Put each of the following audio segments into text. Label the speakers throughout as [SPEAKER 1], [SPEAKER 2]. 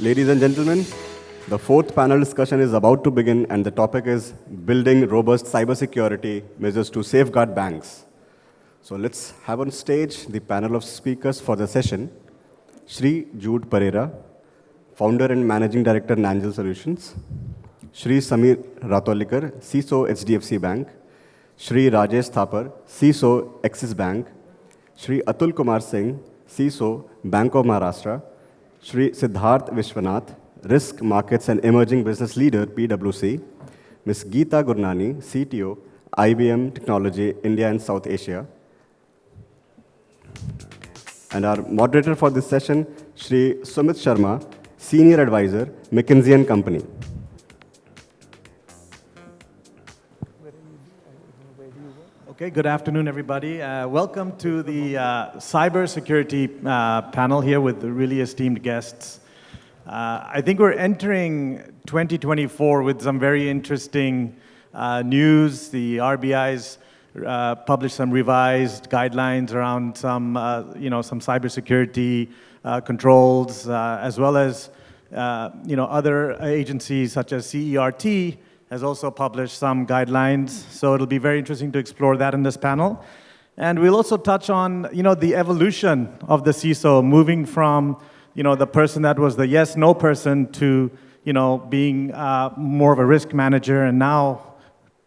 [SPEAKER 1] Ladies and gentlemen, the fourth panel discussion is about to begin, and the topic is building robust cybersecurity measures to safeguard banks. So let's have on stage the panel of speakers for the session. Shri Jude Pereira, Founder and Managing Director, Nangel Solutions. Shri Samir Ratolikar, CISO, HDFC Bank. Shri Rajesh Thapar, CISO, Axis Bank. Shri Atul Kumar Singh, CISO, Bank of Maharashtra. Shri Siddharth Vishwanath, Risk Markets and Emerging Business Leader, PwC. Ms. Geeta Gurnani, CTO, IBM Technology, India and South Asia. And our moderator for this session, Shri Sumit Sharma, Senior Advisor, McKinsey & Company.
[SPEAKER 2] Okay, good afternoon, everybody. Welcome to the cybersecurity panel here with really esteemed guests. I think we're entering 2024 with some very interesting news. The RBI's published some revised guidelines around some cybersecurity controls, as well as other agencies such as CERT has also published some guidelines. So it'll be very interesting to explore that in this panel. And we'll also touch on, the evolution of the CISO, moving from, the person that was the yes/no person to, being more of a risk manager, and now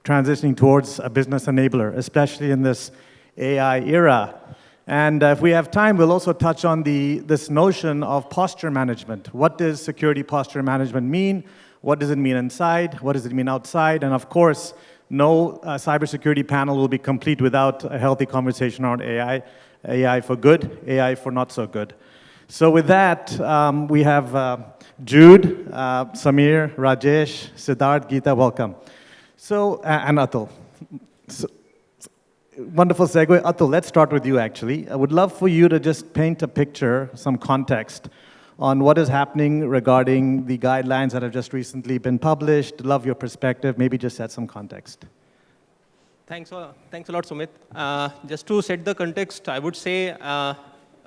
[SPEAKER 2] transitioning towards a business enabler, especially in this AI era. And if we have time, we'll also touch on this notion of posture management. What does security posture management mean? What does it mean inside? What does it mean outside? And of course, no cybersecurity panel will be complete without a healthy conversation around AI. AI for good, AI for not so good. So with that, we have Jude, Samir, Rajesh, Siddharth, Geeta, welcome. So, and Atul. So, wonderful segue. Atul, let's start with you, actually. I would love for you to just paint a picture, some context, on what is happening regarding the guidelines that have just recently been published. Love your perspective. Maybe just set some context.
[SPEAKER 3] Thanks a lot, Sumit. Just to set the context, I would say,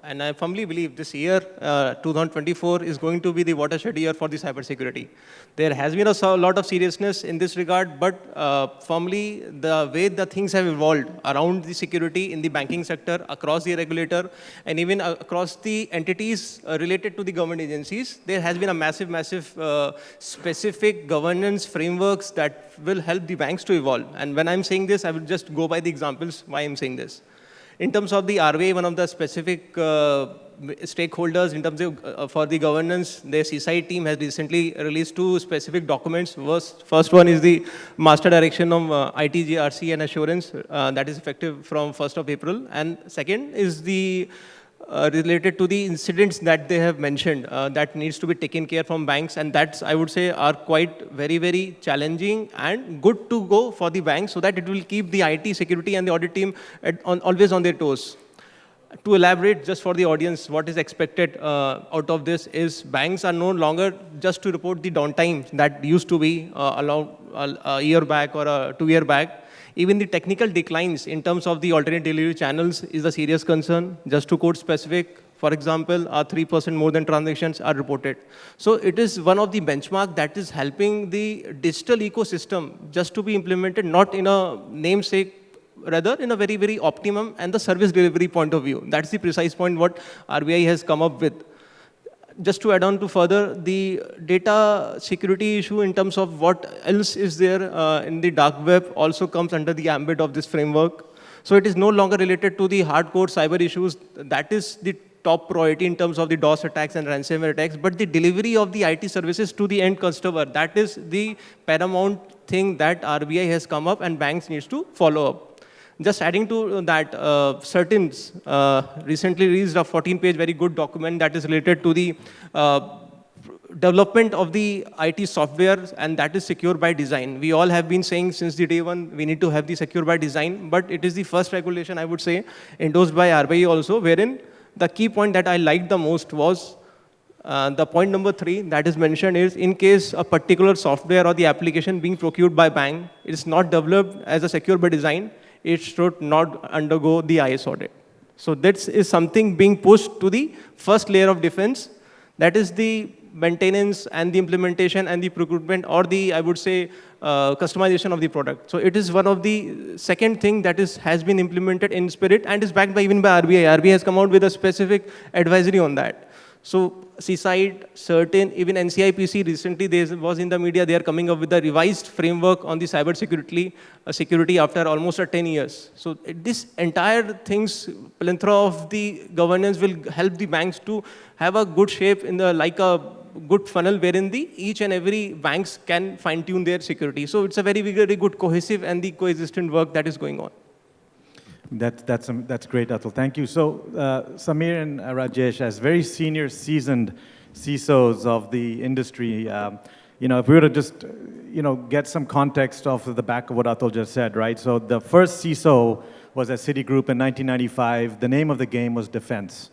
[SPEAKER 3] and I firmly believe this year, 2024, is going to be the watershed year for the cybersecurity. There has been a lot of seriousness in this regard, but firmly, the way the things have evolved around the security in the banking sector, across the regulator, and even across the entities related to the government agencies, there has been a massive specific governance frameworks that will help the banks to evolve. And when I'm saying this, I will just go by the examples why I'm saying this. In terms of the RBI, one of the specific stakeholders in terms of for the governance, their CSI team has recently released two specific documents. First one is the Master Direction on ITGRC and Assurance that is effective from 1st of April. And second is the related to the incidents that they have mentioned that needs to be taken care from banks, and that's, I would say, are quite very challenging and good to go for the banks, so that it will keep the IT security and the audit team always on their toes. To elaborate just for the audience, what is expected out of this is banks are no longer just to report the downtime that used to be a year back or a 2 year back. Even the technical declines in terms of the alternate delivery channels is a serious concern. Just to quote specific, for example, 3% more than transactions are reported. So it is one of the benchmark that is helping the digital ecosystem just to be implemented, not in a namesake, rather in a very optimum and the service delivery point of view. That's the precise point what RBI has come up with. Just to add on to further, the data security issue in terms of what else is there in the dark web also comes under the ambit of this framework. So it is no longer related to the hardcore cyber issues. That is the top priority in terms of the DOS attacks and ransomware attacks, but the delivery of the IT services to the end customer, that is the paramount thing that RBI has come up and banks needs to follow up. Just adding to that, Certins recently released a 14-page very good document that is related to the development of the IT software, and that is secure by design. We all have been saying since the day one, we need to have the secure by design, but it is the first regulation, I would say, endorsed by RBI also, wherein the key point that I liked the most was the point number 3 that is mentioned is, in case a particular software or the application being procured by bank, it is not developed as a secure by design, it should not undergo the IS audit. So that is something being pushed to the first layer of defense. That is the maintenance and the implementation and the procurement or the, I would say, customization of the product. So it is one of the second thing that has been implemented in spirit and is backed by even by RBI. RBI has come out with a specific advisory on that. So Seaside, certain, even NCIPC recently, there was in the media, they are coming up with a revised framework on the cybersecurity security after almost 10 years. So this entire things, plethora of the governance will help the banks to have a good shape in the, like a good funnel wherein the each and every banks can fine tune their security. So it's a very, very good cohesive and the coexistent work that is going on.
[SPEAKER 2] That's great, Atul. Thank you. So Samir and Rajesh, as very senior, seasoned CISOs of the industry, if we were to just, get some context off of the back of what Atul just said, right? So the first CISO was at Citigroup in 1995. The name of the game was defense.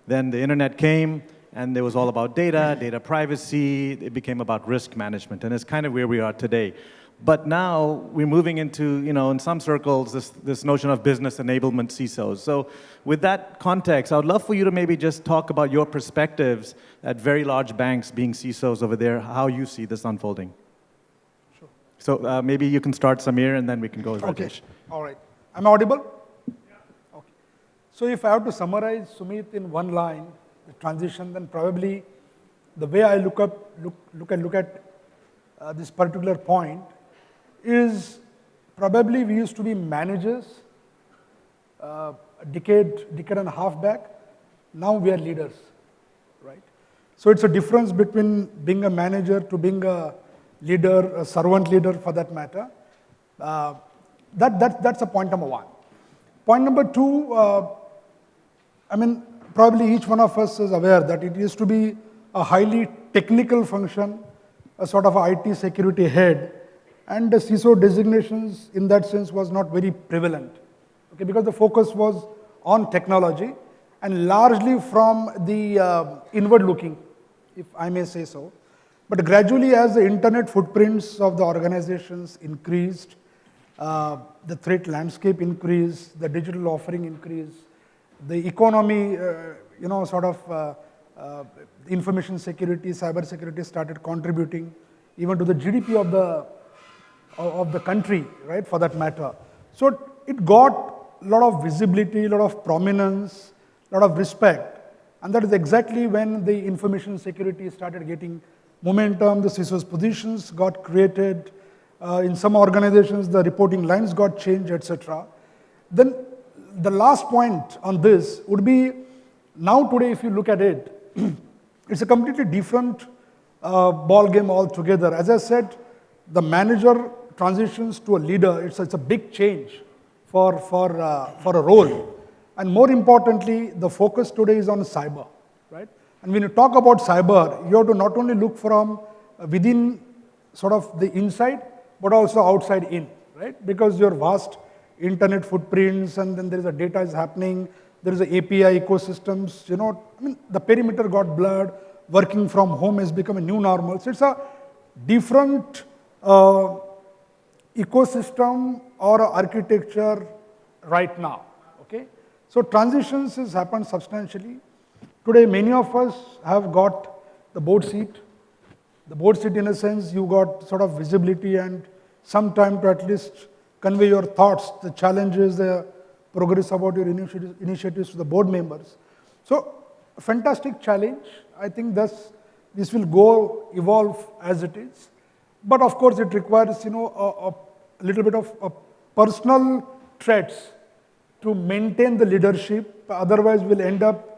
[SPEAKER 2] Then the internet came, and it was all about data privacy. It became about risk management, and it's kind of where we are today. But now we're moving into, in some circles, this notion of business enablement CISOs. So with that context, I would love for you to maybe just talk about your perspectives at very large banks being CISOs over there, how you see this unfolding.
[SPEAKER 4] Sure.
[SPEAKER 2] So maybe you can start, Samir, and then we can go with Rajesh.
[SPEAKER 4] Okay. All right. Am I audible? Yeah. Okay. So if I have to summarize, Sumit, in one line, the transition, then probably the way I look at this particular point is probably we used to be managers a decade and a half back. Now we are leaders, right? So it's a difference between being a manager to being a leader, a servant leader for that matter. That's a point number one. Point number two, probably each one of us is aware that it used to be a highly technical function, a sort of IT security head, and the CISO designations in that sense was not very prevalent, okay, because the focus was on technology and largely from the inward looking, if I may say so. But gradually as the internet footprints of the organizations increased, the threat landscape increased, the digital offering increased, the economy, information security, cyber security started contributing even to the GDP of the country, right, for that matter. So it got a lot of visibility, a lot of prominence, a lot of respect. And that is exactly when the information security started getting momentum, the CISO's positions got created. In some organizations, the reporting lines got changed, etc. Then the last point on this would be, now today if you look at it, it's a completely different ball game altogether. As I said, the manager transitions to a leader. It's a big change for a role. And more importantly, the focus today is on cyber, right? And when you talk about cyber, you have to not only look from within sort of the inside, but also outside in, right? Because your vast internet footprints, and then there is a data is happening, there is an API ecosystems, the perimeter got blurred, working from home has become a new normal. So it's a different ecosystem or architecture right now, okay? So transitions has happened substantially. Today, many of us have got the board seat. The board seat, in a sense, you got sort of visibility and some time to at least convey your thoughts, the challenges, the progress about your initiatives to the board members. So, a fantastic challenge. I think this will evolve as it is. But of course, it requires, a little bit of personal traits to maintain the leadership. Otherwise, we'll end up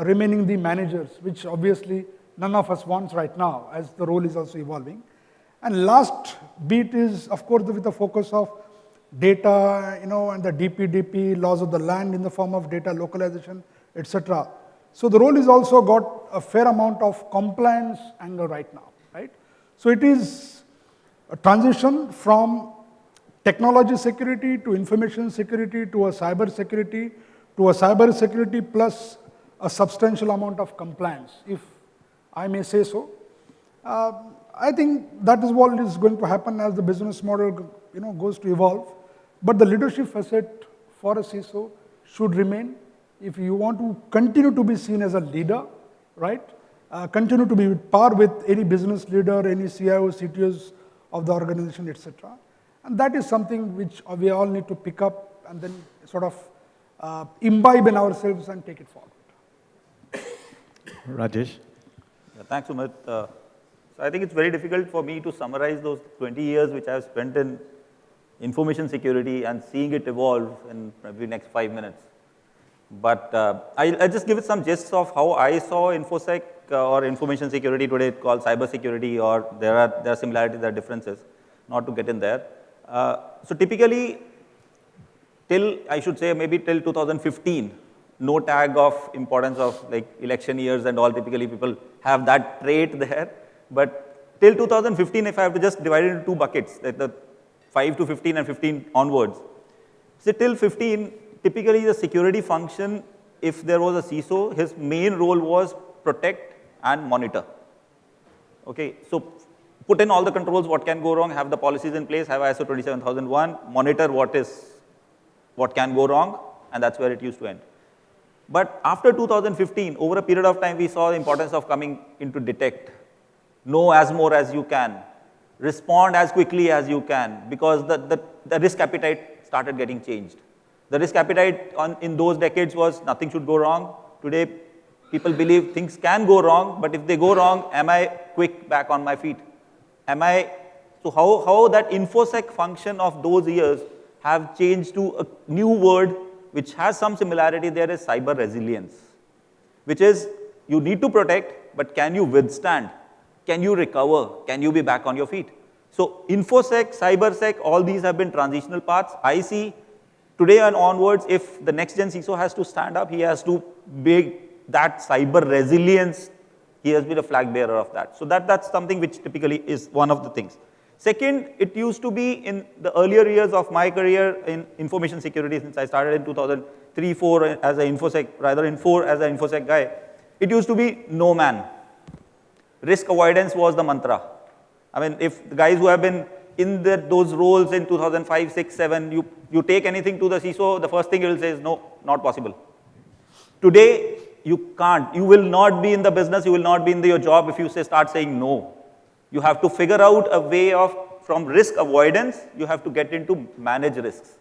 [SPEAKER 4] remaining the managers, which obviously none of us wants right now, as the role is also evolving. And last bit is, of course, with the focus of data, and the DPDP, laws of the land in the form of data localization, etc. So the role is also got a fair amount of compliance angle right now, right? So it is a transition from technology security to information security to a cyber security plus a substantial amount of compliance, if I may say so. I think that is what is going to happen as the business model goes to evolve. But the leadership facet for a CISO should remain. If you want to continue to be seen as a leader, right? continue to be with par with any business leader, any CIO, CTOs of the organization, etc. And that is something which we all need to pick up and then sort of imbibe in ourselves and take it forward.
[SPEAKER 2] Rajesh?
[SPEAKER 5] Yeah, thanks, Sumit. So I think it's very difficult for me to summarize those 20 years which I have spent in information security and seeing it evolve in maybe next 5 minutes. But I'll just give it some gists of how I saw InfoSec or information security today called cybersecurity, or there are similarities, there are differences, not to get in there. So typically, I should say maybe till 2015, no tag of importance of like election years and all, typically people have that trait there. But till 2015, if I have to just divide it into 2 buckets, like the 5 to 15 and 15 onwards. So till 15, typically the security function, if there was a CISO, his main role was protect and monitor. Okay, so put in all the controls, what can go wrong, have the policies in place, have ISO 27001, monitor what can go wrong, and that's where it used to end. But after 2015, over a period of time, we saw the importance of coming into detect, know as more as you can, respond as quickly as you can, because the risk appetite started getting changed. The risk appetite in those decades was nothing should go wrong. Today, people believe things can go wrong, but if they go wrong, am I quick back on my feet? So how that InfoSec function of those years have changed to a new word which has some similarity there is cyber resilience, which is you need to protect, but can you withstand? Can you recover? Can you be back on your feet? So InfoSec, CyberSec, all these have been transitional paths. I see today and onwards, if the next gen CISO has to stand up, he has to be that cyber resilience. He has been a flag bearer of that. So that's something which typically is one of the things. Second, it used to be in the earlier years of my career in information security, since I started in 2003-4 as an InfoSec, rather in 4 as an InfoSec guy, it used to be no man. Risk avoidance was the mantra. I mean, if the guys who have been in those roles in 2005, 6, 7, you take anything to the CISO, the first thing he will say is no, not possible. Today, you can't. You will not be in the business, you will not be in your job if you start saying no. You have to figure out a way of, from risk avoidance, you have to get into manage risks.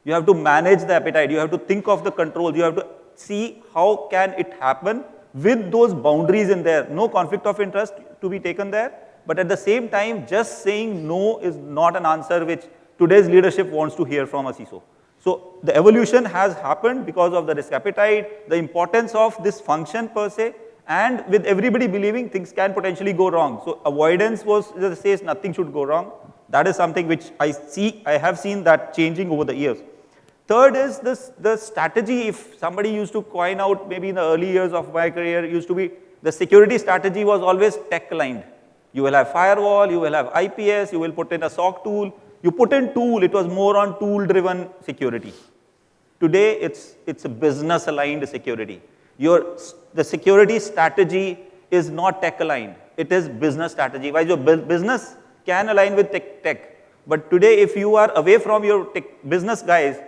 [SPEAKER 5] You have to manage the appetite. You have to think of the controls. You have to see how can it happen with those boundaries in there. No conflict of interest to be taken there. But at the same time, just saying no is not an answer which today's leadership wants to hear from a CISO. So the evolution has happened because of the risk appetite, the importance of this function per se, and with everybody believing things can potentially go wrong. So avoidance says nothing should go wrong. That is something which I have seen that changing over the years. Third is the strategy. If somebody used to coin out, maybe in the early years of my career, used to be the security strategy was always tech aligned. You will have firewall, you will have IPS, you will put in a SOC tool. You put in tool, it was more on tool driven security. Today, it's a business aligned security. The security strategy is not tech aligned. It is business strategy. While your business can align with tech. But today, if you are away from your business guys,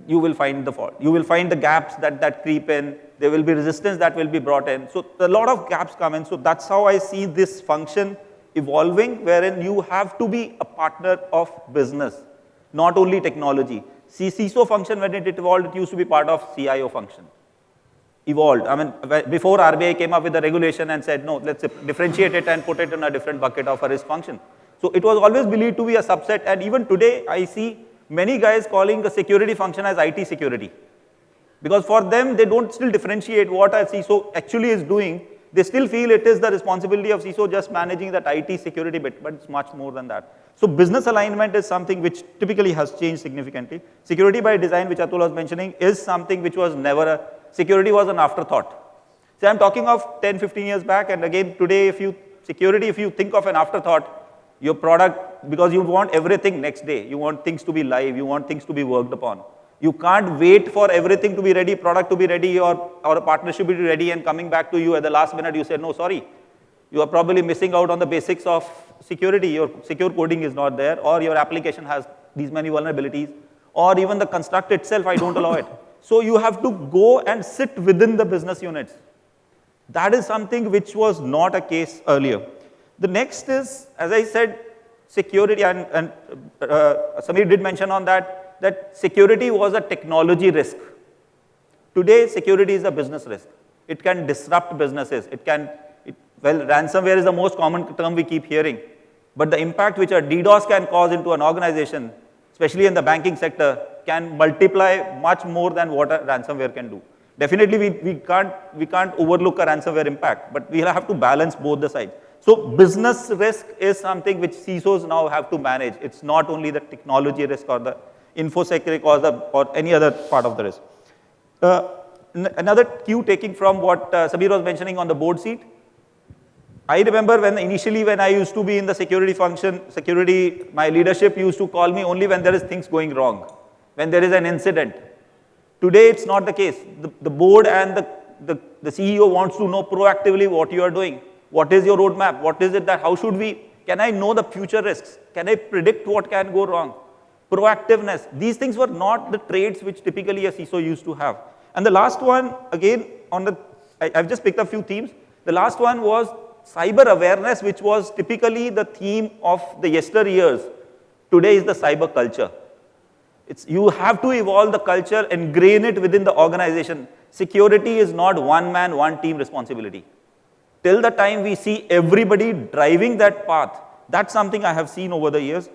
[SPEAKER 5] you will find the fault. You will find the gaps that creep in. There will be resistance that will be brought in. So a lot of gaps come in. So that's how I see this function evolving, wherein you have to be a partner of business, not only technology. CISO function, when it evolved, it used to be part of CIO function. Evolved. I mean, before RBI came up with the regulation and said, no, let's differentiate it and put it in a different bucket of a risk function. So it was always believed to be a subset, and even today, I see many guys calling the security function as IT security. Because for them, they don't still differentiate what a CISO actually is doing. They still feel it is the responsibility of CISO just managing that IT security bit, but it's much more than that. So business alignment is something which typically has changed significantly. Security by design, which Atul was mentioning, is something which was never security was an afterthought. So I'm talking of 10, 15 years back, and again today, if you think of an afterthought, your product, because you want everything next day, you want things to be live, you want things to be worked upon. You can't wait for everything to be ready, product to be ready, or a partnership to be ready, and coming back to you at the last minute, you say, no, sorry. You are probably missing out on the basics of security. Your secure coding is not there, or your application has these many vulnerabilities, or even the construct itself, I don't allow it. So you have to go and sit within the business units. That is something which was not a case earlier. The next is, as I said, security, and Samir did mention on that, that security was a technology risk. Today, security is a business risk. It can disrupt businesses. Well, ransomware is the most common term we keep hearing. But the impact which a DDoS can cause into an organization, especially in the banking sector, can multiply much more than what a ransomware can do. Definitely, we can't overlook a ransomware impact, but we have to balance both the sides. So business risk is something which CISOs now have to manage. It's not only the technology risk or the infosec risk or any other part of the risk. Another cue taking from what Sabir was mentioning on the board seat. I remember initially when I used to be in the security function, my leadership used to call me only when there is things going wrong, when there is an incident. Today, it's not the case. The board and the CEO wants to know proactively what you are doing. What is your roadmap? What is it can I know the future risks? Can I predict what can go wrong? Proactiveness. These things were not the traits which typically a CISO used to have. And the last one, again, I've just picked a few themes. The last one was cyber awareness, which was typically the theme of the yesteryears. Today is the cyber culture. You have to evolve the culture, ingrain it within the organization. Security is not one man, one team responsibility. Till the time we see everybody driving that path, that's something I have seen over the years.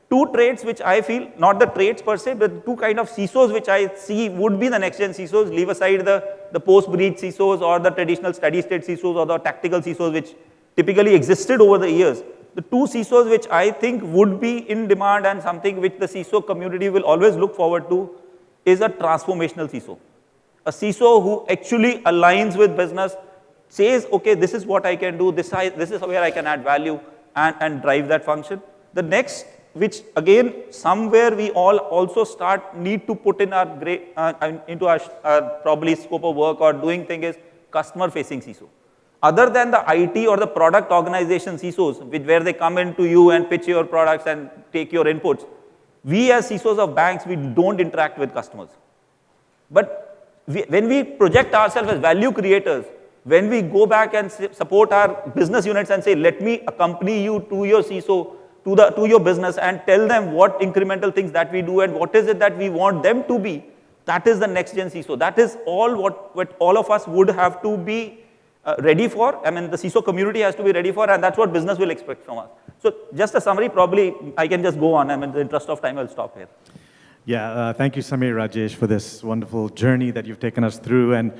[SPEAKER 5] Two traits which I feel, not the traits per se, but two kind of CISOs which I see would be the next gen CISOs, leave aside the post-breach CISOs or the traditional steady state CISOs or the tactical CISOs which typically existed over the years. The two CISOs which I think would be in demand and something which the CISO community will always look forward to is a transformational CISO. A CISO who actually aligns with business, says, okay, this is what I can do, this is where I can add value and drive that function. The next, which again, somewhere we all also need to put in into our probably scope of work or doing thing is customer-facing CISO. Other than the IT or the product organization CISOs, where they come into you and pitch your products and take your inputs, we as CISOs of banks, we don't interact with customers. But when we project ourselves as value creators, when we go back and support our business units and say, let me accompany you to your CISO, to your business and tell them what incremental things that we do and what is it that we want them to be, that is the next gen CISO. That is all what all of us would have to be ready for. I mean, the CISO community has to be ready for, and that's what business will expect from us. So just a summary, probably I can just go on. I mean, in the interest of time, I'll stop here.
[SPEAKER 2] Yeah, thank you, Samir, Rajesh, for this wonderful journey that you've taken us through. And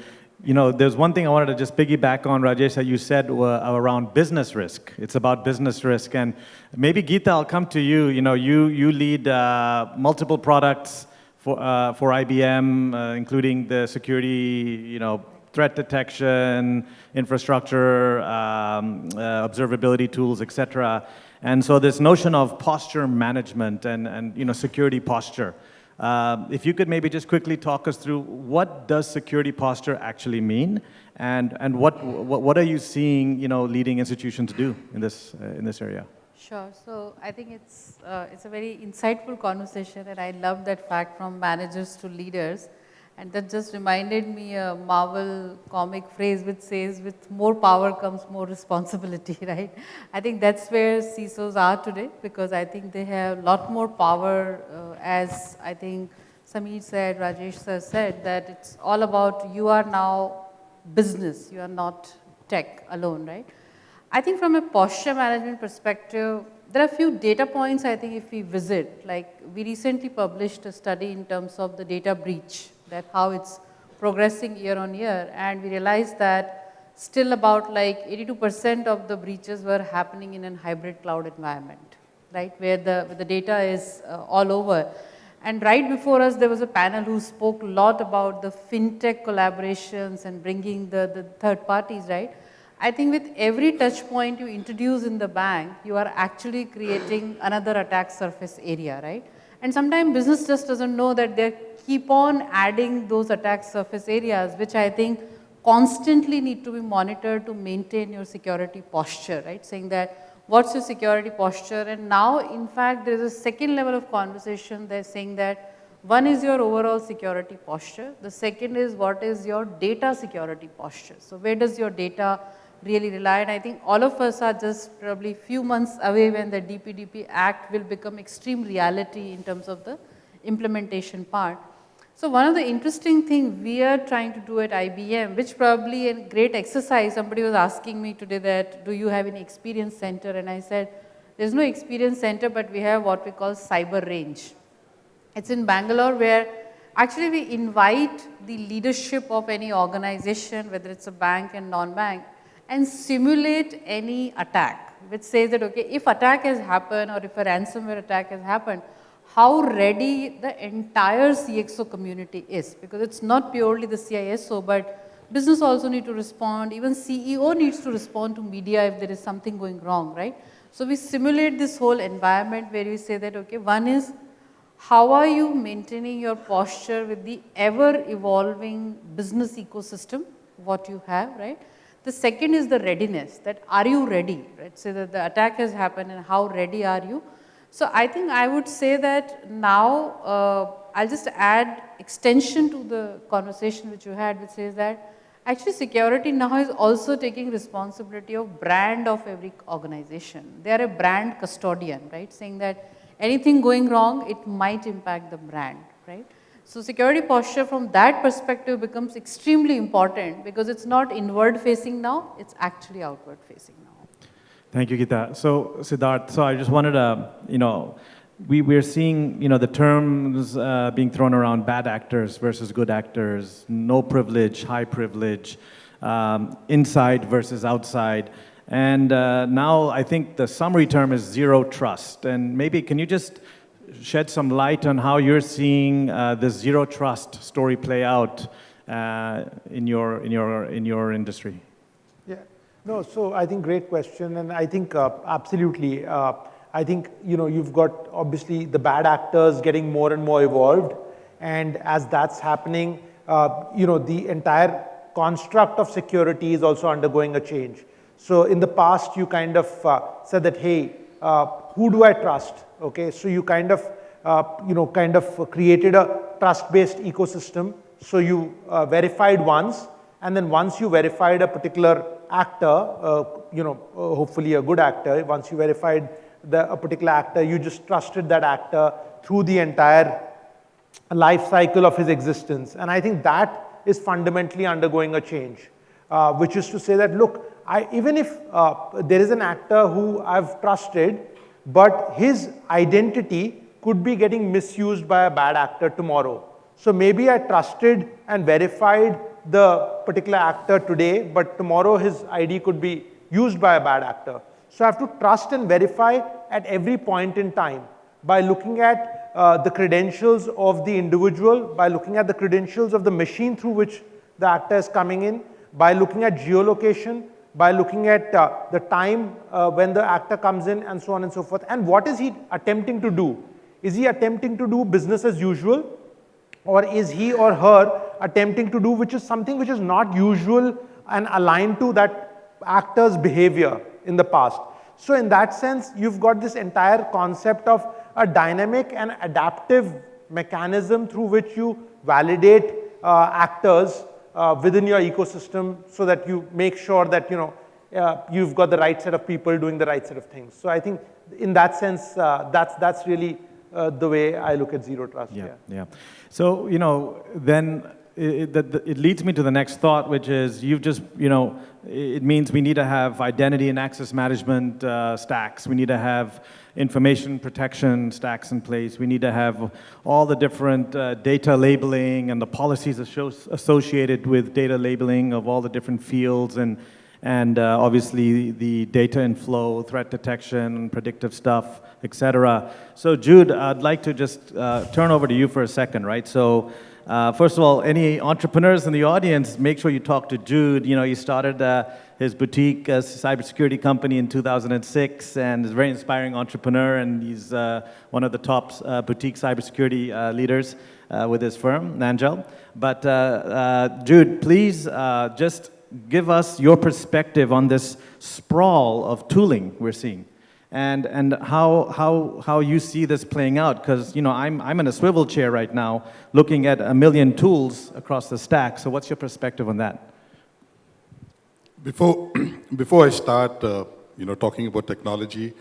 [SPEAKER 2] you know, there's one thing I wanted to just piggyback on, Rajesh, that you said around business risk. It's about business risk. And maybe, Geeta, I'll come to you. You know, you lead multiple products for IBM, including the security, you know, threat detection, infrastructure, observability tools, et cetera. And so this notion of posture management and you know, security posture. If you could maybe just quickly talk us through what does security posture actually mean, and what are you seeing, you know, leading institutions do in this area?
[SPEAKER 6] Sure. So I think it's a very insightful conversation, and I love that fact from managers to leaders. And that just reminded me a Marvel comic phrase which says, with more power comes more responsibility, right? I think that's where CISOs are today, because I think they have a lot more power, as I think Samir said, Rajesh sir said, that it's all about you are now business, you are not tech alone, right? I think from a posture management perspective, there are a few data points I think if we visit, like we recently published a study in terms of the data breach, that how it's progressing year on year, and we realized that still about like 82% of the breaches were happening in a hybrid cloud environment, right, where the data is all over. And right before us, there was a panel who spoke a lot about the fintech collaborations and bringing the third parties, right? I think with every touch point you introduce in the bank, you are actually creating another attack surface area, right? And sometimes business just doesn't know that they keep on adding those attack surface areas, which I think constantly need to be monitored to maintain your security posture, right? Saying that, what's your security posture? And now, in fact, there is a second level of conversation. They're saying that, One is your overall security posture. The second is what is your data security posture. So where does your data really rely? And I think all of us are just probably few months away when the DPDP Act will become extreme reality in terms of the implementation part. So one of the interesting things we are trying to do at IBM, which probably a great exercise, somebody was asking me today that, do you have any experience center? And I said, there's no experience center, but we have what we call cyber range. It's in Bangalore, where actually we invite the leadership of any organization, whether it's a bank and non-bank, and simulate any attack, which says that, okay, if attack has happened or if a ransomware attack has happened, how ready the entire CXO community is, because it's not purely the CISO, but business also need to respond, even CEO needs to respond to media if there is something going wrong, right? So we simulate this whole environment where we say that, okay, one is, how are you maintaining your posture with the ever-evolving business ecosystem, what you have, right? The second is the readiness, that are you ready, right? So that the attack has happened and how ready are you? So I think I would say that now, I'll just add extension to the conversation which you had, which says that actually security now is also taking responsibility of brand of every organization. They are a brand custodian, right? Saying that anything going wrong, it might impact the brand, right? So security posture from that perspective becomes extremely important because it's not inward facing now, it's actually outward facing now.
[SPEAKER 2] Thank you, Geeta. So Siddharth, so I just wanted to, we're seeing, the terms being thrown around, bad actors versus good actors, no privilege, high privilege, inside versus outside. And now I think the summary term is zero trust. And maybe can you just shed some light on how you're seeing this zero trust story play out in your industry?
[SPEAKER 7] Yeah, no, so I think great question, and I think absolutely. I think you've got obviously the bad actors getting more and more evolved, and as that's happening, the entire construct of security is also undergoing a change. So in the past, you kind of said that, hey, who do I trust? Okay, so you kind of created a trust-based ecosystem. So you verified once, and then once you verified a particular actor, hopefully a good actor, once you verified a particular actor, you just trusted that actor through the entire life cycle of his existence. And I think that is fundamentally undergoing a change, which is to say that, look, even if there is an actor who I've trusted, but his identity could be getting misused by a bad actor tomorrow. So maybe I trusted and verified the particular actor today, but tomorrow his ID could be used by a bad actor. So I have to trust and verify at every point in time by looking at the credentials of the individual, by looking at the credentials of the machine through which the actor is coming in, by looking at geolocation, by looking at the time when the actor comes in, and so on and so forth. And what is he attempting to do? Is he attempting to do business as usual? Or is he or her attempting to do something which is not usual and aligned to that actor's behavior in the past? So in that sense, you've got this entire concept of a dynamic and adaptive mechanism through which you validate actors within your ecosystem so that you make sure that you've got the right set of people doing the right set of things. So I think in that sense, that's really the way I look at zero trust.
[SPEAKER 2] Yeah. So then it leads me to the next thought, which is you've just it means we need to have identity and access management stacks. We need to have information protection stacks in place. We need to have all the different data labeling and the policies associated with data labeling of all the different fields and obviously the data inflow, threat detection, predictive stuff, etc. So Jude, I'd like to just turn over to you for a second, right? So first of all, any entrepreneurs in the audience, make sure you talk to Jude. He started his boutique cybersecurity company in 2006 and is a very inspiring entrepreneur, and he's one of the top boutique cybersecurity leaders with his firm, Nangel. But Jude, please just give us your perspective on this sprawl of tooling we're seeing. and how you see this playing out. Because I'm in a swivel chair right now looking at a million tools across the stack. So what's your perspective on that?
[SPEAKER 8] Before, before I start, talking about technology,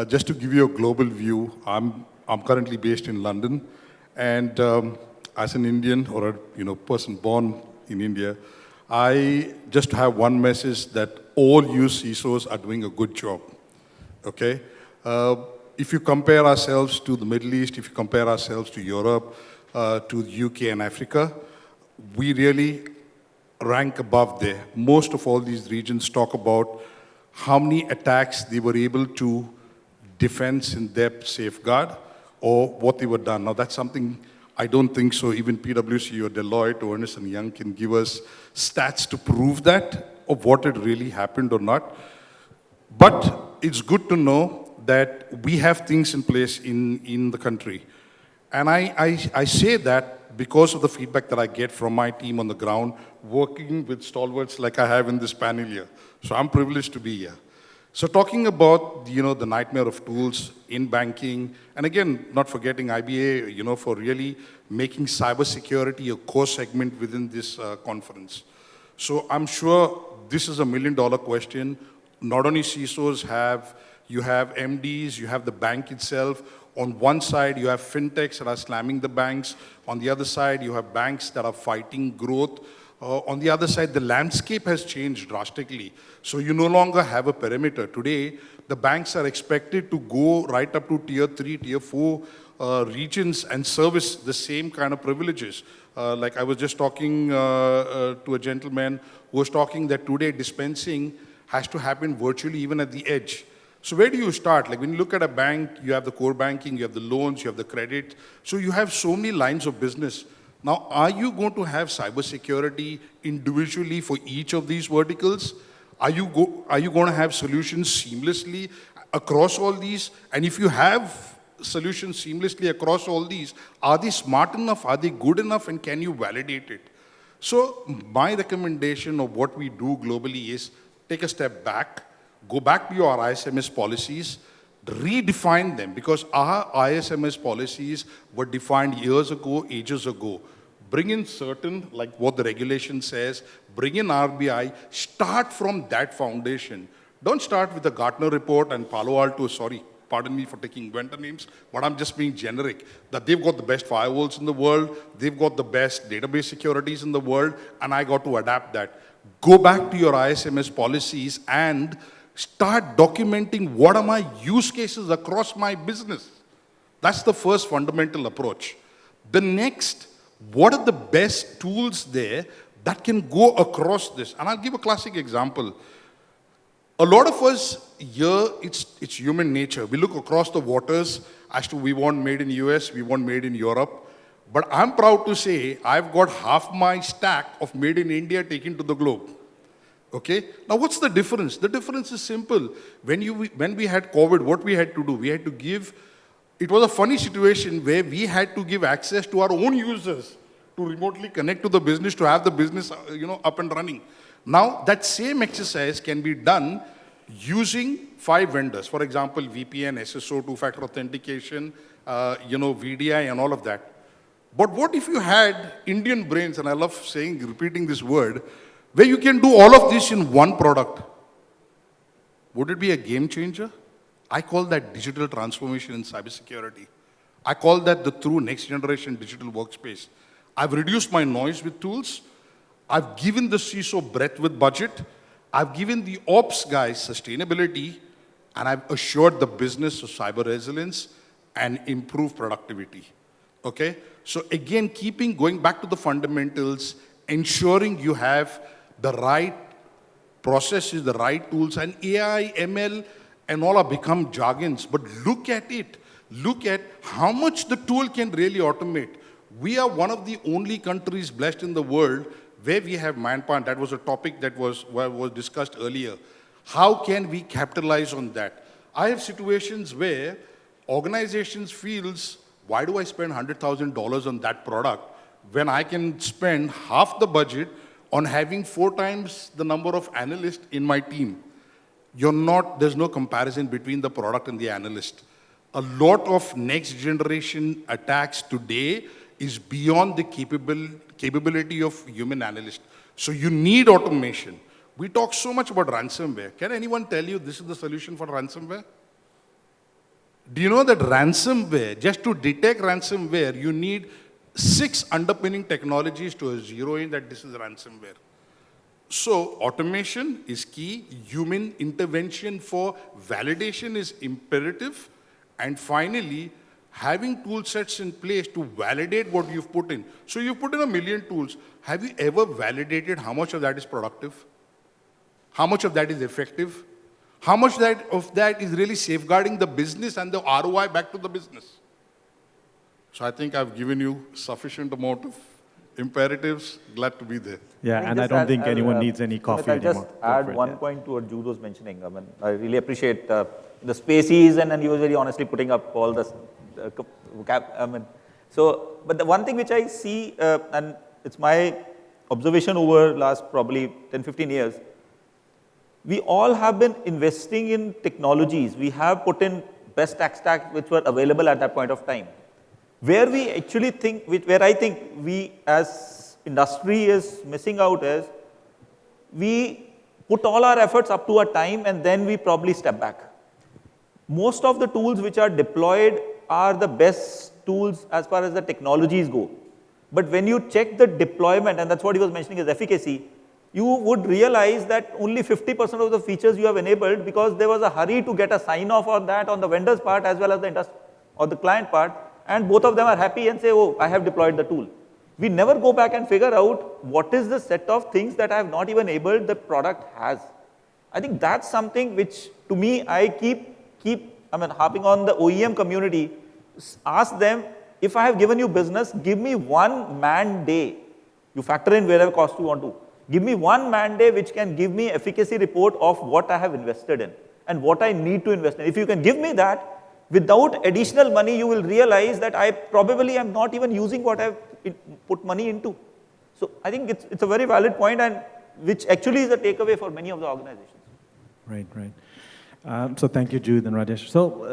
[SPEAKER 8] just to give you a global view, I'm currently based in London, and as an Indian or a person born in India, I just have one message that all you CISOs are doing a good job. Okay, if you compare ourselves to the Middle East, if you compare ourselves to Europe, to the UK and Africa, we really rank above there. Most of all these regions talk about how many attacks they were able to defense in depth safeguard or what they were done. Now that's something I don't think so. Even PwC or Deloitte or Ernst & Young can give us stats to prove that of what had really happened or not. But it's good to know that we have things in place in the country. And I say that because of the feedback that I get from my team on the ground, working with stalwarts like I have in this panel here. So I'm privileged to be here. So talking about, the nightmare of tools in banking, and again, not forgetting IBA, for really making cybersecurity a core segment within this conference. So I'm sure this is $1 million question. Not only CISOs you have MDs, you have the bank itself. On one side, you have fintechs that are slamming the banks. On the other side, you have banks that are fighting growth. On the other side, the landscape has changed drastically. So you no longer have a perimeter. Today, the banks are expected to go right up to tier 3, tier 4 regions and service the same kind of privileges. Like I was just talking to a gentleman who was talking that today dispensing has to happen virtually even at the edge. So where do you start? Like when you look at a bank, you have the core banking, you have the loans, you have the credit. So you have so many lines of business. Now, are you going to have cybersecurity individually for each of these verticals? Are you going to have solutions seamlessly across all these? And if you have solutions seamlessly across all these, are they smart enough? Are they good enough? And can you validate it? So my recommendation of what we do globally is take a step back, go back to your ISMS policies, redefine them, because our ISMS policies were defined years ago, ages ago. Bring in certain, like what the regulation says, bring in RBI, start from that foundation. Don't start with the Gartner report and Palo Alto, sorry, pardon me for taking vendor names, but I'm just being generic, that they've got the best firewalls in the world, they've got the best database securities in the world, and I got to adapt that. Go back to your ISMS policies and start documenting what are my use cases across my business. That's the first fundamental approach. The next, what are the best tools there that can go across this? And I'll give a classic example. A lot of us here, it's human nature. We look across the waters as to we want made in US, we want made in Europe. But I'm proud to say I've got half my stack of made in India taken to the globe. Okay? Now, what's the difference? The difference is simple. When we had COVID, what we had to do? We had to give, it was a funny situation where we had to give access to our own users to remotely connect to the business, to have the business, up and running. Now, that same exercise can be done using 5 vendors. For example, VPN, SSO, two-factor authentication, VDI and all of that. But what if you had Indian brains, and I love repeating this word, where you can do all of this in one product? Would it be a game changer? I call that digital transformation in cybersecurity. I call that the true next generation digital workspace. I've reduced my noise with tools. I've given the CISO breadth with budget. I've given the ops guys sustainability, and I've assured the business of cyber resilience and improved productivity. Okay? So again, going back to the fundamentals, ensuring you have the right processes, the right tools, and AI, ML, and all have become jargons. But look at it. Look at how much the tool can really automate. We are one of the only countries blessed in the world where we have manpower. That was a topic that was discussed earlier. How can we capitalize on that? I have situations where organizations feels, why do I spend $100,000 on that product when I can spend half the budget on having 4 times the number of analysts in my team? there's no comparison between the product and the analyst. A lot of next generation attacks today is beyond the capability of human analyst. So you need automation. We talk so much about ransomware. Can anyone tell you this is the solution for ransomware? Do you know that ransomware, just to detect ransomware, you need 6 underpinning technologies to zero in that this is ransomware? So automation is key. Human intervention for validation is imperative. And finally, having tool sets in place to validate what you've put in. So you've put in 1 million tools. Have you ever validated how much of that is productive? How much of that is effective? How much of that is really safeguarding the business and the ROI back to the business? So I think I've given you sufficient amount of imperatives. Glad to be there.
[SPEAKER 2] Yeah, and I don't think anyone needs any coffee
[SPEAKER 5] I'll just
[SPEAKER 2] anymore.
[SPEAKER 5] add one point to what Jude was mentioning. I mean, I really appreciate the spaces, and he was very honestly putting up all the but the one thing which I see, and it's my observation over last probably 10, 15 years, we all have been investing in technologies. We have put in best tech stack which were available at that point of time. Where we actually think, where I think we as industry is missing out is, we put all our efforts up to a time and then we probably step back. Most of the tools which are deployed are the best tools as far as the technologies go. But when you check the deployment, and that's what he was mentioning as efficacy, you would realize that only 50% of the features you have enabled because there was a hurry to get a sign off on that on the vendor's part as well as the industry or the client part, and both of them are happy and say, oh, I have deployed the tool. We never go back and figure out what is the set of things that I have not even enabled the product has. I think that's something which, to me, I keep harping on the OEM community. Ask them, if I have given you business, give me 1 man day. You factor in wherever cost you want to. Give me 1 man day which can give me efficacy report of what I have invested in and what I need to invest in. If you can give me that, without additional money, you will realize that I probably am not even using what I have put money into. So I think it's a very valid point, and which actually is a takeaway for many of the organizations.
[SPEAKER 2] Right, right. So thank you, Jude and Rajesh. So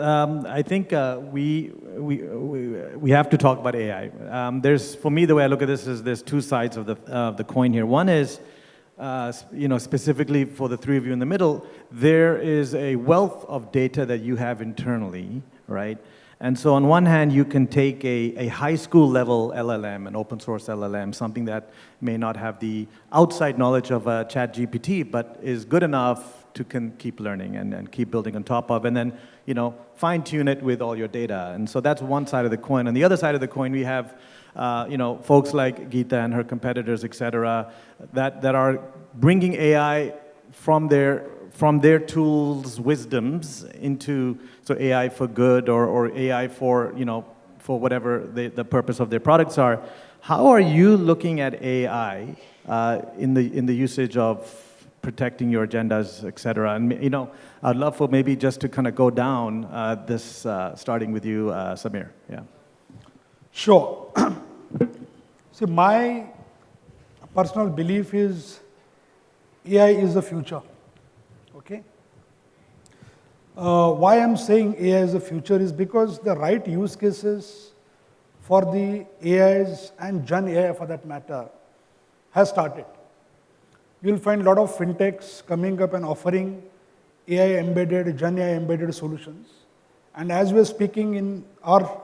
[SPEAKER 2] I think we have to talk about AI. For me, the way I look at this is there's 2 sides of the coin here. One is, specifically for the 3 of you in the middle, there is a wealth of data that you have internally, right? And so on one hand, you can take a high school level LLM, an open source LLM, something that may not have the outside knowledge of ChatGPT, but is good enough to keep learning and keep building on top of, and then fine tune it with all your data. And so that's one side of the coin. On the other side of the coin, we have folks like Geeta and her competitors, et cetera, that are bringing AI from their tools, wisdoms into AI for good or AI for whatever the purpose of their products are. How are you looking at AI in the usage of protecting your agendas, et cetera? And I'd love for maybe just to kind of go down this, starting with you, Samir. Yeah.
[SPEAKER 4] Sure. See, my personal belief is AI is the future. Okay. Why I'm saying AI is the future is because the right use cases for the AIs and Gen AI for that matter has started. You'll find a lot of fintechs coming up and offering AI embedded, Gen AI embedded solutions. And as we're speaking in our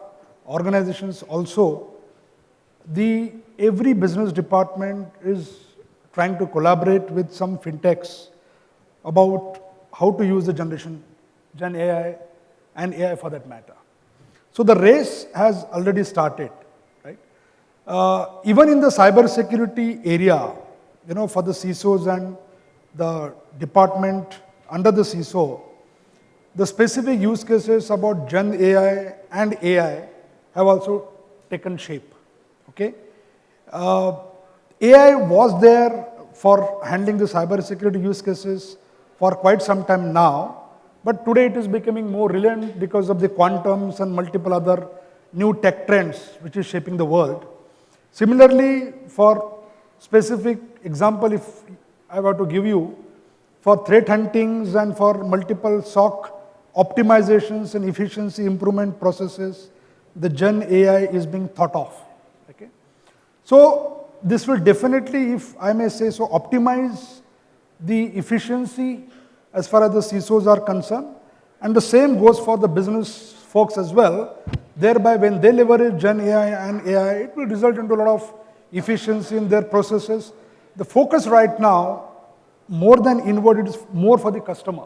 [SPEAKER 4] organizations also, every business department is trying to collaborate with some fintechs about how to use the Gen AI and AI for that matter. So the race has already started, right? Even in the cybersecurity area, for the CISOs and the department under the CISO, the specific use cases about Gen AI and AI have also taken shape, okay? AI was there for handling the cybersecurity use cases for quite some time now, but today it is becoming more relevant because of the quantums and multiple other new tech trends which is shaping the world. Similarly, for specific example, if I were to give you, for threat huntings and for multiple SOC optimizations and efficiency improvement processes, the Gen AI is being thought of. Okay? So this will definitely, if I may say so, optimize the efficiency as far as the CISOs are concerned. And the same goes for the business folks as well. Thereby, when they leverage Gen AI and AI, it will result into a lot of efficiency in their processes. The focus right now, more than inward, it is more for the customer,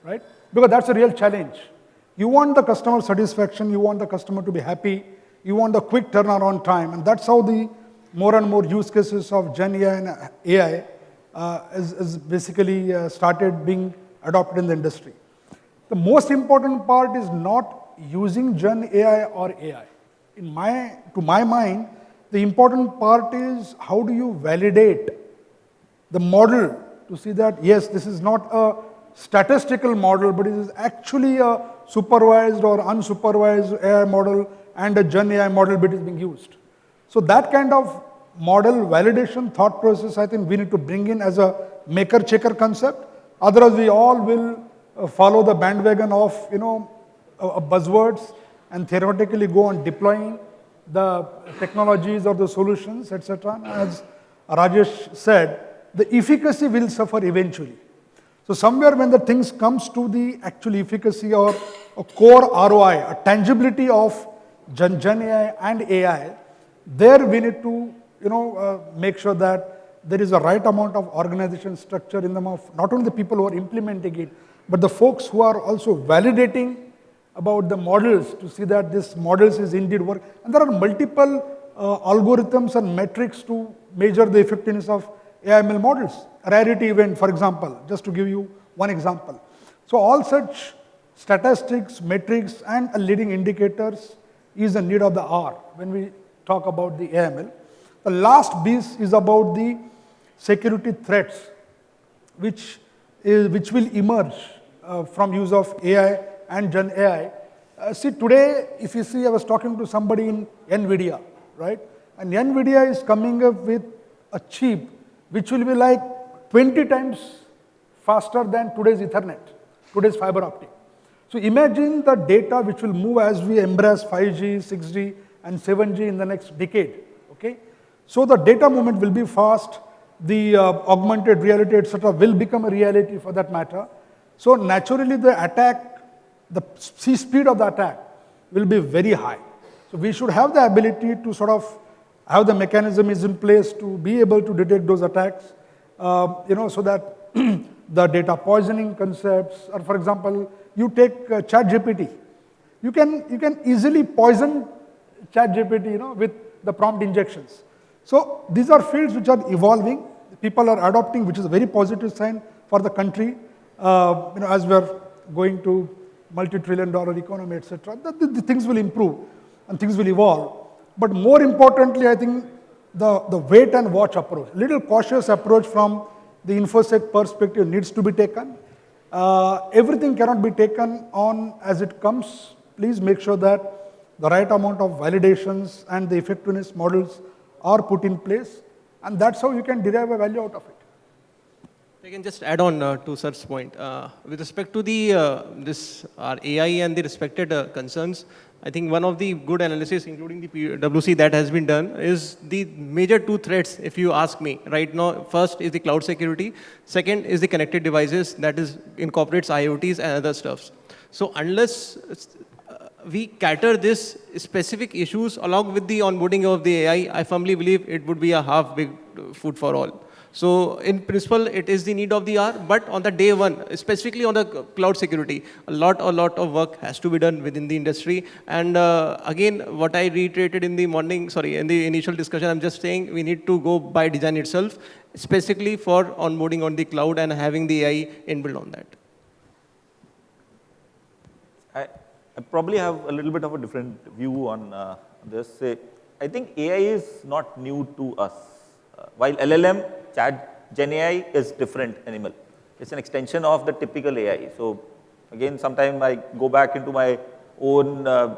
[SPEAKER 4] right? Because that's a real challenge. You want the customer satisfaction, you want the customer to be happy, you want a quick turnaround time, and that's how the more and more use cases of Gen AI and AI is basically started being adopted in the industry. The most important part is not using Gen AI or AI. To my mind, the important part is how do you validate the model to see that, yes, this is not a statistical model, but it is actually a supervised or unsupervised AI model and a Gen AI model bit is being used. So that kind of model validation thought process, I think we need to bring in as a maker-checker concept. Otherwise, we all will follow the bandwagon of buzzwords and theoretically go on deploying the technologies or the solutions, etc. As Rajesh said, the efficacy will suffer eventually. So somewhere when the things comes to the actual efficacy or a core ROI, a tangibility of Gen AI and AI, there we need to make sure that there is a right amount of organization structure in them of not only the people who are implementing it, but the folks who are also validating about the models to see that this models is indeed work. And there are multiple algorithms and metrics to measure the effectiveness of AI/ML models. Rarity event, for example, just to give you one example. So all such statistics, metrics, and leading indicators is the need of the hour when we talk about the AI/ML. The last piece is about the security threats, which will emerge from use of AI and Gen AI. See, today, if you see, I was talking to somebody in NVIDIA, right? And NVIDIA is coming up with a chip which will be like 20 times faster than today's Ethernet, today's fiber optic. So imagine the data which will move as we embrace 5G, 6G, and 7G in the next decade, okay? So the data movement will be fast, the augmented reality, etc., will become a reality for that matter. So naturally the attack, the speed of the attack will be very high. So we should have the ability to sort of have the mechanism is in place to be able to detect those attacks, so that the data poisoning concepts, or for example, you take ChatGPT. You can easily poison ChatGPT, with the prompt injections. So these are fields which are evolving. People are adopting, which is a very positive sign for the country. As we are going to multi-trillion-dollar economy, etc., the things will improve and things will evolve. But more importantly, I think the wait and watch approach, little cautious approach from the InfoSec perspective needs to be taken. Everything cannot be taken on as it comes. Please make sure that the right amount of validations and the effectiveness models are put in place, and that's how you can derive a value out of it.
[SPEAKER 3] I can just add on to Sir's point. With respect to the our AI and the respected concerns, I think one of the good analysis, including the PwC that has been done, is the major two threats, if you ask me. Right now, first is the cloud security. Second is the connected devices that incorporates IoTs and other stuffs. So unless we cater this specific issues along with the onboarding of the AI, I firmly believe it would be a half-baked food for all. So in principle, it is the need of the hour, but on the day one, specifically on the cloud security, a lot of work has to be done within the industry. And again, what I reiterated in the in the initial discussion, I'm just saying we need to go by design itself, specifically for onboarding on the cloud and having the AI inbuilt on that.
[SPEAKER 5] I probably have a little bit of a different view on this. I think AI is not new to us. While LLM, Gen AI is different animal. It's an extension of the typical AI. So again, sometime I go back into my own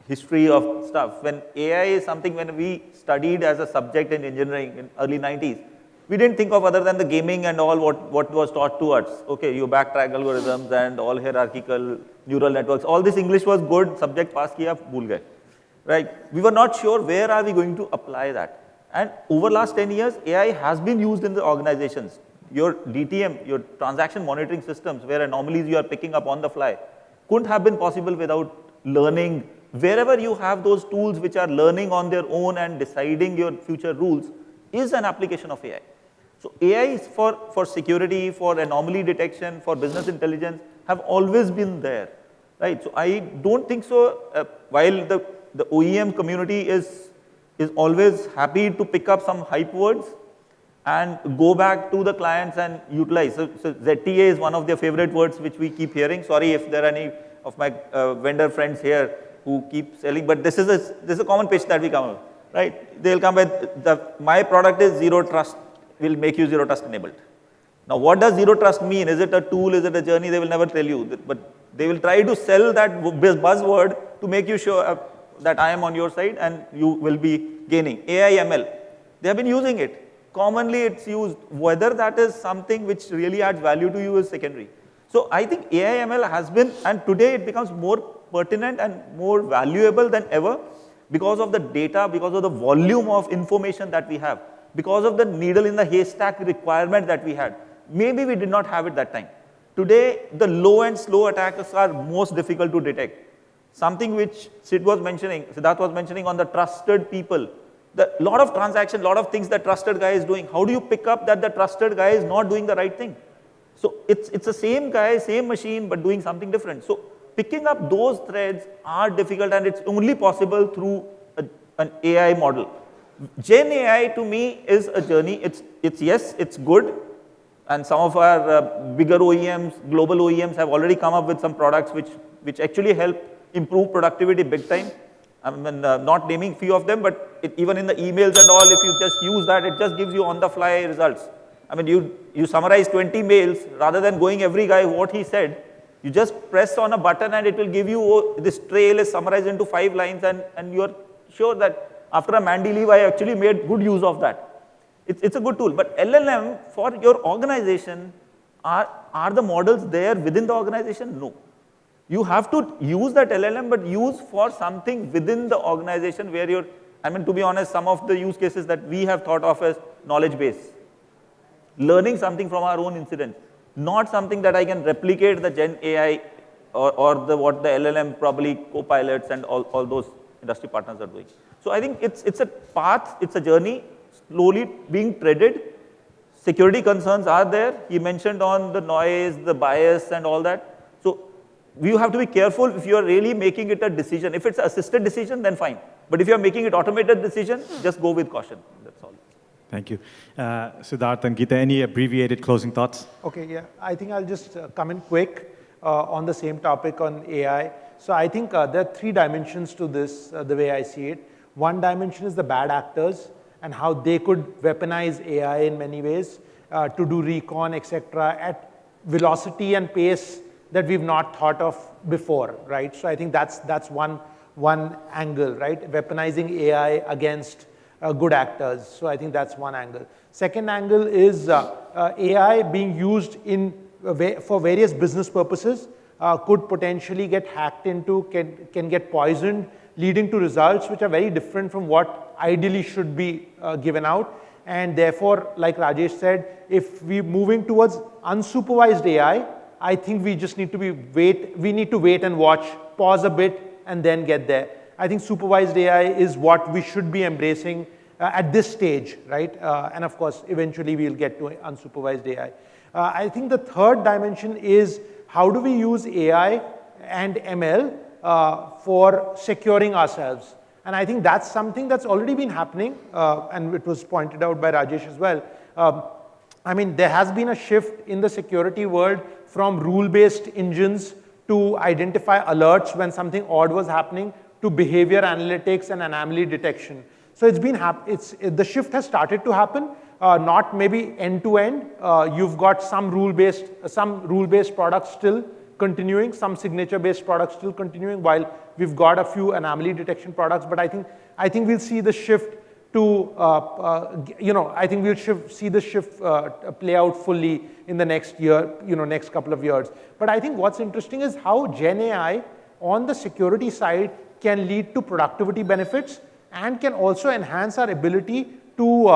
[SPEAKER 5] history of stuff. When AI is something when we studied as a subject in engineering in early 90s, we didn't think of other than the gaming and all what was taught to us. Okay, you backtrack algorithms and all hierarchical neural networks. All this English was good, subject pass kiya, bhul gaye. Right? We were not sure where are we going to apply that. And over last 10 years, AI has been used in the organizations. Your DTM, your transaction monitoring systems, where anomalies you are picking up on the fly, couldn't have been possible without learning. Wherever you have those tools which are learning on their own and deciding your future rules is an application of AI. So AI is for security, for anomaly detection, for business intelligence, have always been there. Right? So I don't think so, while the OEM community is always happy to pick up some hype words and go back to the clients and utilize. So ZTA is one of their favorite words which we keep hearing. Sorry if there are any of my vendor friends here who keep selling, but this is a common pitch that we come with, right? They'll come with, my product is zero trust, will make you zero trust enabled. Now what does zero trust mean? Is it a tool, is it a journey? They will never tell you, but they will try to sell that buzzword to make you sure that I am on your side and you will be gaining. AI ML, they have been using it. Commonly it's used, whether that is something which really adds value to you is secondary. So I think AI ML has been, and today it becomes more pertinent and more valuable than ever because of the data, because of the volume of information that we have, because of the needle in the haystack requirement that we had. Maybe we did not have it that time. Today, the low and slow attacks are most difficult to detect. Something which Siddharth was mentioning on the trusted people. A lot of transactions, lot of things that trusted guy is doing. How do you pick up that the trusted guy is not doing the right thing? So it's the same guy, same machine, but doing something different. So picking up those threads are difficult, and it's only possible through an AI model. Gen AI to me is a journey. Yes, it's good. And some of our bigger OEMs, global OEMs have already come up with some products which actually help improve productivity big time. I mean, not naming few of them, but even in the emails and all, if you just use that, it just gives you on-the-fly results. I mean, you summarize 20 mails, rather than going every guy what he said, you just press on a button and it will give you, oh, this trail is summarized into 5 lines, and you are sure that after a Mandy leave, I actually made good use of that. It's a good tool, but LLM for your organization, are the models there within the organization? No. You have to use that LLM, but use for something within the organization where you're, I mean, to be honest, some of the use cases that we have thought of as knowledge base. Learning something from our own incidents, not something that I can replicate the Gen AI or what the LLM probably co-pilots and all those industry partners are doing. So I think it's a path, it's a journey, slowly being treaded. Security concerns are there. He mentioned on the noise, the bias and all that. So you have to be careful if you are really making it a decision. If it's an assisted decision, then fine. But if you are making it automated decision, just go with caution. That's all.
[SPEAKER 2] Thank you. Siddharth and Geeta, any abbreviated closing thoughts?
[SPEAKER 7] Okay, yeah. I think I'll just come in quick on the same topic on AI. So I think there are 3 dimensions to this, the way I see it. One dimension is the bad actors and how they could weaponize AI in many ways to do recon, etc., at velocity and pace that we've not thought of before, right? So I think that's one angle, right? Weaponizing AI against good actors. So I think that's one angle. Second angle is AI being used for various business purposes, could potentially get hacked into, can get poisoned, leading to results which are very different from what ideally should be given out. And therefore, like Rajesh said, if we're moving towards unsupervised AI, I think we just need to we need to wait and watch, pause a bit, and then get there. I think supervised AI is what we should be embracing at this stage, right? And of course, eventually we'll get to unsupervised AI. I think the third dimension is how do we use AI and ML for securing ourselves? And I think that's something that's already been happening, and it was pointed out by Rajesh as well. I mean, there has been a shift in the security world from rule-based engines to identify alerts when something odd was happening to behavior analytics and anomaly detection. So it's been the shift has started to happen, not maybe end to end. You've got some rule-based products still continuing, some signature-based products still continuing, while we've got a few anomaly detection products. But I think we'll see the shift to, I think we'll see the shift play out fully in the next year, next couple of years. But I think what's interesting is how Gen AI on the security side can lead to productivity benefits and can also enhance our ability to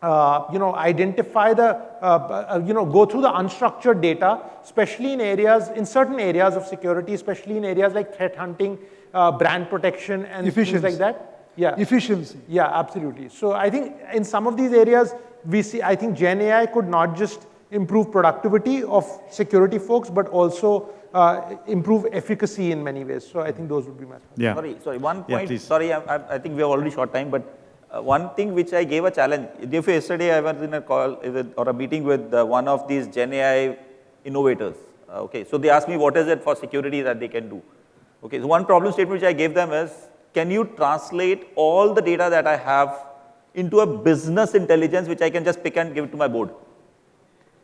[SPEAKER 7] identify the, go through the unstructured data, especially in certain areas of security, especially in areas like threat hunting, brand protection, and things like that. Yeah.
[SPEAKER 4] Efficiency.
[SPEAKER 7] Yeah, absolutely. So I think in some of these areas, I think Gen AI could not just improve productivity of security folks, but also improve efficacy in many ways. So I think those would be my thoughts.
[SPEAKER 2] Yeah.
[SPEAKER 5] Sorry, one point.
[SPEAKER 2] Please.
[SPEAKER 5] Sorry, I think we are already short time, but one thing which I gave a challenge. Yesterday I was in a call or a meeting with one of these Gen AI innovators. Okay, so they asked me what is it for security that they can do. Okay, so one problem statement which I gave them is, can you translate all the data that I have into a business intelligence which I can just pick and give it to my board?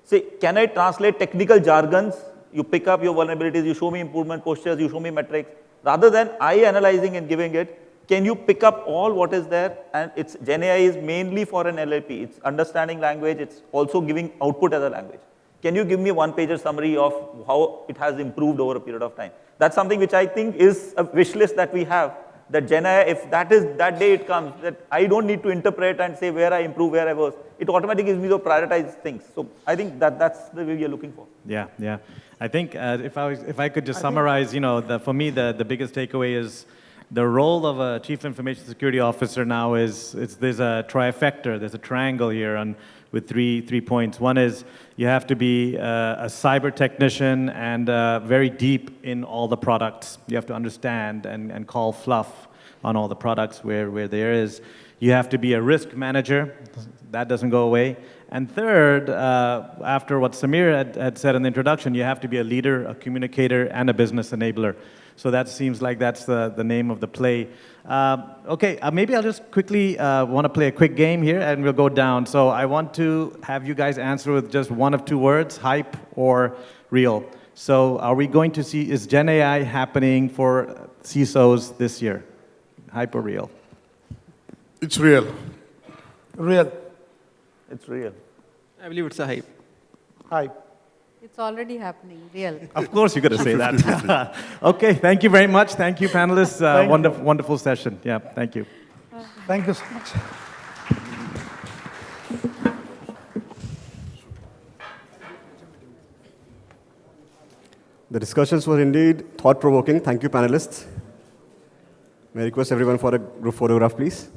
[SPEAKER 5] Say, can I translate technical jargons? You pick up your vulnerabilities, you show me improvement postures, you show me metrics. Rather than I analyzing and giving it, can you pick up all what is there? And it's Gen AI is mainly for an LLP. It's understanding language. It's also giving output as a language. Can you give me a one-pager summary of how it has improved over a period of time? That's something which I think is a wish list that we have. That Gen AI, if that day it comes, that I don't need to interpret and say where I improve, where I was. It automatically gives me the prioritized things. So I think that's the way we are looking for.
[SPEAKER 2] Yeah, yeah. I think if I could just summarize, for me the biggest takeaway is the role of a chief information security officer now is there's a trifecta, there's a triangle here with three points. One is you have to be a cyber technician and very deep in all the products. You have to understand and call fluff on all the products where there is. You have to be a risk manager. That doesn't go away. And third, after what Samir had said in the introduction, you have to be a leader, a communicator, and a business enabler. So that seems like that's the name of the play. Okay, maybe I'll just quickly want to play a quick game here, and we'll go down. So I want to have you guys answer with just one of two words, hype or real. So are we going to see, is Gen AI happening for CISOs this year? Hype or real?
[SPEAKER 8] It's real.
[SPEAKER 4] Real.
[SPEAKER 5] It's real.
[SPEAKER 3] I believe it's a hype.
[SPEAKER 7] Hype.
[SPEAKER 6] It's already happening, real.
[SPEAKER 2] Of course you're going to say that. Okay, thank you very much. Thank you, panelists. Wonderful session. Yeah, thank you.
[SPEAKER 4] Thank you so much.
[SPEAKER 1] The discussions were indeed thought-provoking. Thank you, panelists. May I request everyone for a group photograph, please?